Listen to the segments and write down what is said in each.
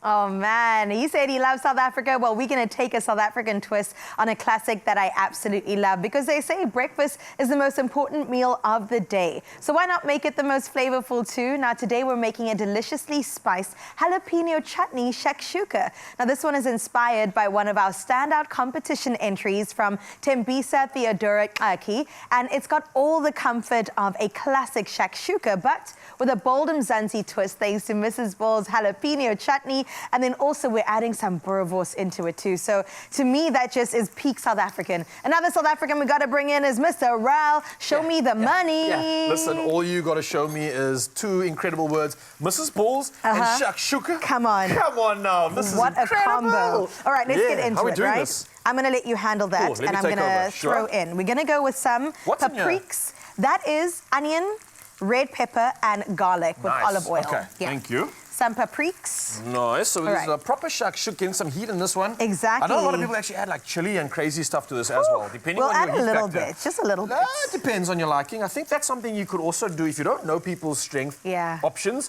Oh man, he said he loves South Africa. Well, we're going to take a South African twist on a classic that I absolutely love, because they say breakfast is the most important meal of the day. So why not make it the most flavorful too? Now today we're making a deliciously spiced jalapeno chutney shakshuka. Now this one is inspired by one of our standout competition entries from Tembisa Theodora Aki, and it's got all the comfort of a classic shakshuka, but with a bold Mzansi twist thanks to Mrs. Ball's jalapeno chutney. And then also we're adding some boerewors into it too. So to me, that just is peak South African. Another South African we got to bring in is Mr. Rao. Show me the money. Listen, all you got to show me is two incredible words, Mrs. Balls and Shakshuka. Come on. Come on now. This what is incredible. A combo. All right, let's get into it, right? This? I'm going to let you handle that, cool. and I'm going to throw in. We're going to go with some papriks. That is onion, red pepper, and garlic with olive oil. Okay, thank you. Some papriks. Nice. So there's a proper shakshuka, getting some heat in this one. Exactly. I know a lot of people actually add like chili and crazy stuff to this as well, depending on your heat factor. We'll add a little bit, just a little bit. It depends on your liking. I think that's something you could also do if you don't know people's strength options.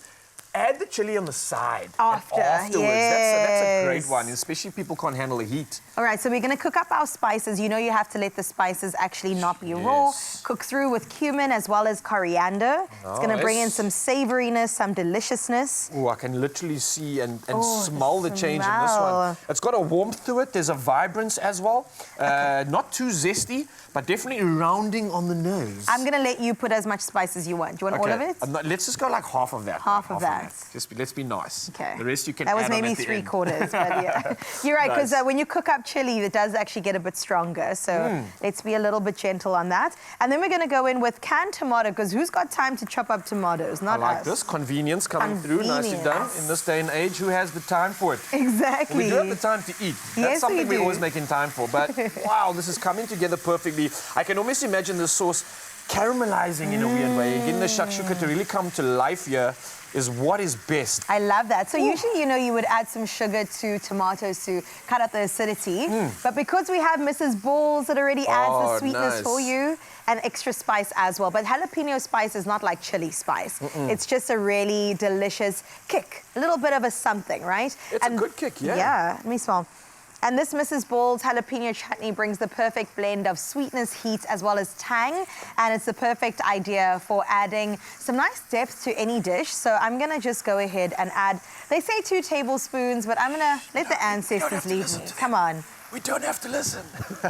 Add the chili on the side. Afterwards. That's a great one, especially if people can't handle the heat. All right, so we're going to cook up our spices. You know you have to let the spices actually not be raw. Cook through with cumin as well as coriander. It's going to bring in some savoriness, some deliciousness. Oh, I can literally see and smell the change in this one. It's got a warmth to it. There's a vibrance as well. Not too zesty, but definitely rounding on the nose. I'm going to let you put as much spice as you want. Do you want all of it? Let's just go like half of that. Half of that. Let's be nice. Okay. The rest you can add on at the end. That was maybe 3/4, but yeah. You're right, because when you cook up chili, it does actually get a bit stronger. So let's be a little bit gentle on that. And then we're going to go in with canned tomato, because who's got time to chop up tomatoes? Not us. I like this. Convenience coming through. Nicely done. In this day and age, who has the time for it? Exactly. And we do have the time to eat. That's something we're always making time for. But wow, this is coming together perfectly. I can almost imagine the sauce caramelizing in a weird way. Getting the shakshuka to really come to life here is what is best. I love that. So usually, you know, you would add some sugar to tomatoes to cut out the acidity. But because we have Mrs. Balls that already adds the sweetness for you, and extra spice as well. But jalapeno spice is not like chili spice. It's just a really delicious kick. A little bit of a something, right? It's a good kick, Yeah, let me smell. And this Mrs. Ball's jalapeno chutney brings the perfect blend of sweetness, heat, as well as tang. And it's the perfect idea for adding some nice depth to any dish. So I'm going to just go ahead and add, they say 2 tablespoons, but I'm going to let the ancestors lead me. Come on. We don't have to listen.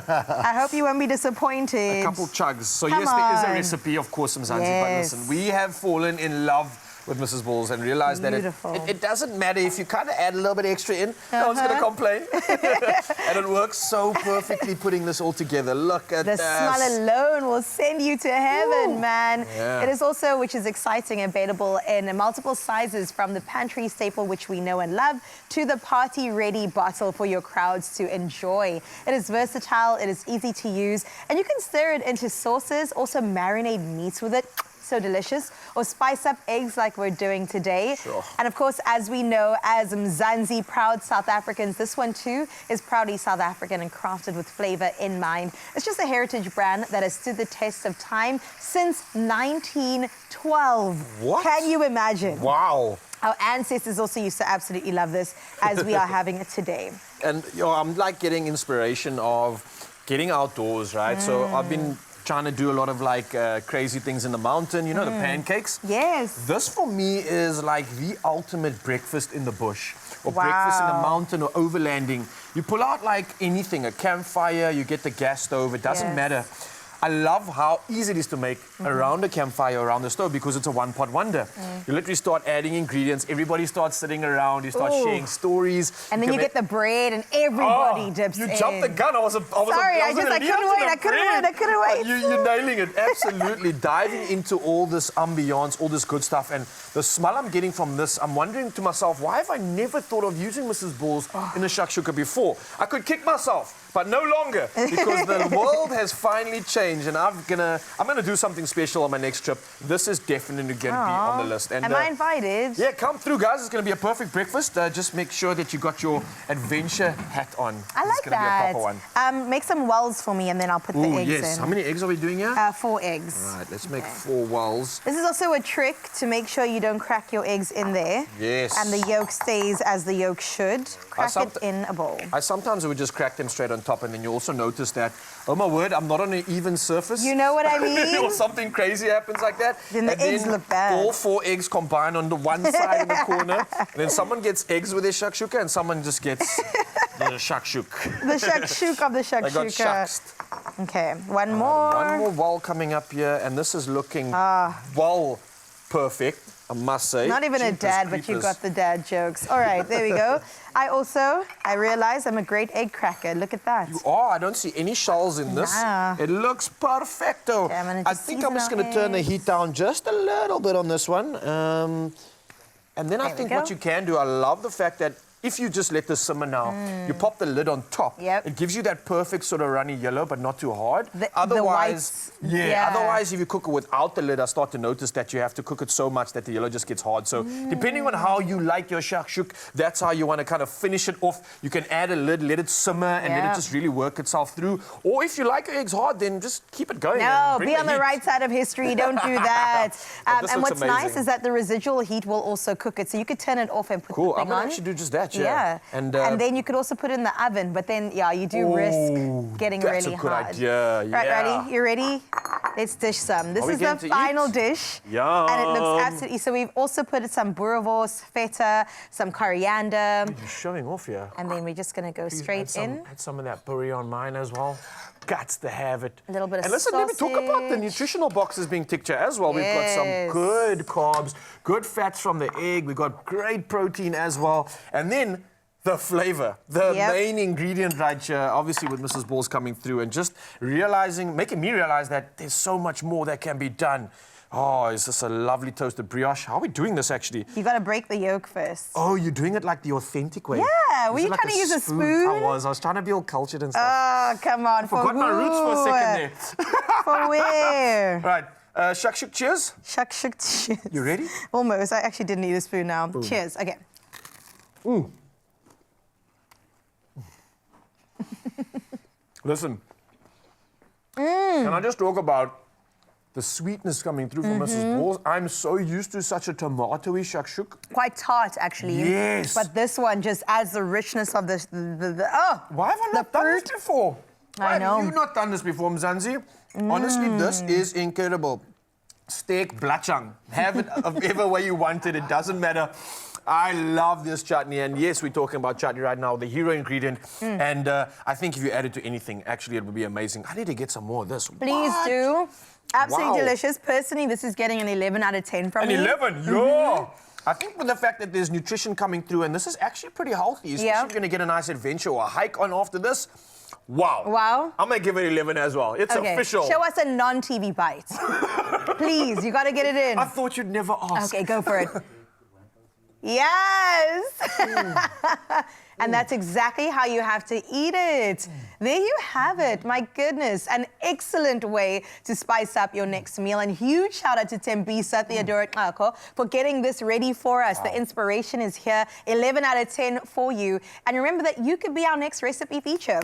I hope you won't be disappointed. A couple chugs. So yes, there is a recipe, of course, from Zanzibar. But listen, we have fallen in love with Mrs. Balls and realized that it doesn't matter if you kind of add a little bit extra in. No one's going to complain. And it works so perfectly putting this all together. Look at the smell alone will send you to heaven, man. It is also, which is exciting, available in multiple sizes, from the pantry staple, which we know and love, to the party-ready bottle for your crowds to enjoy. It is versatile, it is easy to use, and you can stir it into sauces, also marinate meats with it. So delicious, or spice up eggs like we're doing today. And of course, as we know, as Mzansi proud South Africans, this one too is proudly South African and crafted with flavor in mind. It's just a heritage brand that has stood the test of time since 1912. What? Can you imagine? Wow. Our ancestors also used to absolutely love this, as we are having it today. And you know, I'm like getting inspiration of getting outdoors, right? So I've been trying to do a lot of like crazy things in the mountain, you know, the pancakes. Yes. This for me is like the ultimate breakfast in the bush, or breakfast in the mountain, or overlanding. You pull out like anything, a campfire, you get the gas stove, it doesn't matter. I love how easy it is to make around a campfire, around the stove, because it's a one-pot wonder. You literally start adding ingredients, everybody starts sitting around, you start sharing stories. And then you get the bread and everybody dips in. You jumped the gun. I couldn't wait. You're nailing it, absolutely. Diving into all this ambiance, all this good stuff, and the smell I'm getting from this, I'm wondering to myself, why have I never thought of using Mrs. Balls in a shakshuka before? I could kick myself, but no longer, because the world has finally changed. change, and I'm gonna do something special on my next trip. This is definitely gonna be on the list. And, am I invited? Yeah, come through, guys. It's gonna be a perfect breakfast. Just make sure that you got your adventure hat on. I like it's gonna that. Be a proper one. Make some wells for me, and then I'll put the eggs yes. in. How many eggs are we doing here? 4 eggs. All right, let's make 4 wells. This is also a trick to make sure you don't crack your eggs in there. Yes. And the yolk stays as the yolk should. Crack it in a bowl. I sometimes would just crack them straight on top, and then you also notice that, oh my word, I'm not on an even surface. You know what I mean? Or something crazy happens like that. Then the eggs look bad. All 4 eggs combine on the one side in the corner. And then someone gets eggs with their shakshuka, and someone just gets the shakshuk. The shakshuka of the shakshuka. I got shaksed. Okay, one more. One more well coming up here, and this is looking well perfect, I must say. Not even a dad, but you got the dad jokes. All right, there we go. I realize I'm a great egg cracker. Look at that. You are. I don't see any shells in this. Nah. It looks perfecto. Okay, I think I'm just going to turn the heat down just a little bit on this one. And then I think what you can do, I love the fact that if you just let this simmer now, you pop the lid on top. Yep. It gives you that perfect sort of runny yellow, but not too hard. Otherwise, Otherwise, if you cook it without the lid, I start to notice that you have to cook it so much that the yellow just gets hard. So depending on how you like your shakshuk, that's how you want to kind of finish it off. You can add a lid, let it simmer, and let it just really work itself through. Or if you like your eggs hard, then just keep it going. No, be on the right side of history. Don't do that. And what's nice is that the residual heat will also cook it. So you could turn it off and put the thing on. I'm going to actually do just that. Yeah. And then you could also put it in the oven, but then, you do risk getting really hard. That's a good idea, Right, ready? You ready? Let's dish some. This is the final dish. Yum. And it looks absolutely... So we've also put some boerewors, feta, some coriander. You're showing off here. And then we're just going to go straight in. Add some of that puree on mine as well. Guts to have it. A little bit of And listen, let me talk about the nutritional boxes being ticked here as well. We've got some good carbs, good fats from the egg. We've got great protein as well. And then the flavor, the main ingredient right here, obviously with Mrs. Balls coming through and just making me realize that there's so much more that can be done. Oh, is this a lovely toasted brioche? How are we doing this actually? You got to break the yolk first. Oh, you're doing it like the authentic way. Yeah, were you trying to use a spoon? I was trying to be all cultured and stuff. Oh, come on. I forgot my roots for a second there. For where? Right, shakshuk, cheers. Shakshuk, cheers. You ready? Almost. I actually didn't need a spoon now. Boom. Cheers. Okay. Listen, can I just talk about the sweetness coming through from Mrs. Balls? I'm so used to such a tomatoey shakshuk. Quite tart, actually. Yes. But this one just adds the richness of the Why have I not done this before? I know. Why have you not done this before, Mzansi? Honestly, this is incredible. Steak blachang. Have it whatever way you want it. It doesn't matter. I love this chutney, and yes, we're talking about chutney right now, the hero ingredient. And I think if you add it to anything, actually, it would be amazing. I need to get some more of this. Please do. Absolutely delicious. Personally, this is getting an 11 out of 10 from me. An 11? Yeah. I think with the fact that there's nutrition coming through, and this is actually pretty healthy, especially if you're going to get a nice adventure or a hike on after this. Wow. Wow. I'm going to give it 11 as well. It's official. Show us a non-TV bite. Please, you got to get it in. I thought you'd never ask. Okay, go for it. Yes! And that's exactly how you have to eat it. There you have it. My goodness. An excellent way to spice up your next meal. And huge shout out to Tembisa Theodora Xako for getting this ready for us. The inspiration is here. 11 out of 10 for you. And remember that you could be our next recipe feature.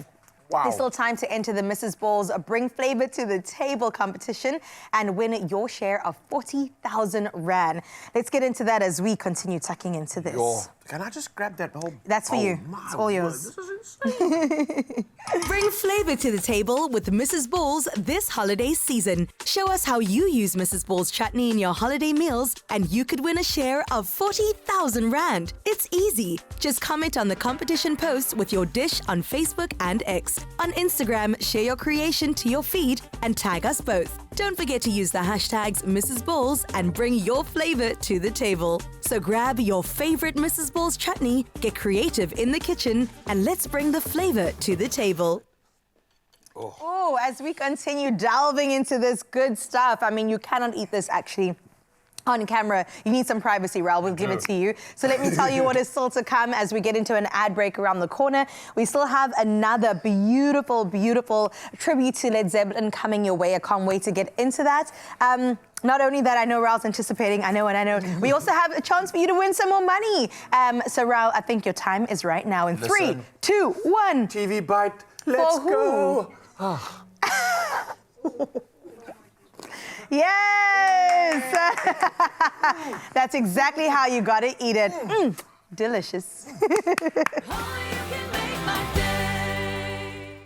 Wow. There's still time to enter the Mrs. Balls Bring Flavor to the Table competition and win your share of 40,000 Rand. Let's get into that as we continue tucking into this. Can I just grab that whole... That's for you. It's all yours. This is insane. Bring flavor to the table with Mrs. Balls this holiday season. Show us how you use Mrs. Balls chutney in your holiday meals and you could win a share of 40,000 Rand. It's easy. Just comment on the competition post with your dish on Facebook and X. On Instagram, share your creation to your feed and tag us both. Don't forget to use the hashtags Mrs. Balls and bring your flavor to the table. So grab your favorite Mrs. Balls chutney, get creative in the kitchen, and let's bring the flavor to the table. Oh, as we continue delving into this good stuff, I mean, you cannot eat this actually on camera. You need some privacy, Raul. We'll give it to you. So let me tell you what is still to come as we get into an ad break around the corner. We still have another beautiful, beautiful tribute to Led Zeppelin coming your way. I can't wait to get into that. Not only that, I know Raul's anticipating, I know. We also have a chance for you to win some more money. So Raul, I think your time is right now. In 3, 2, 1. TV bite, let's go. Yes! That's exactly how you gotta eat it. Delicious.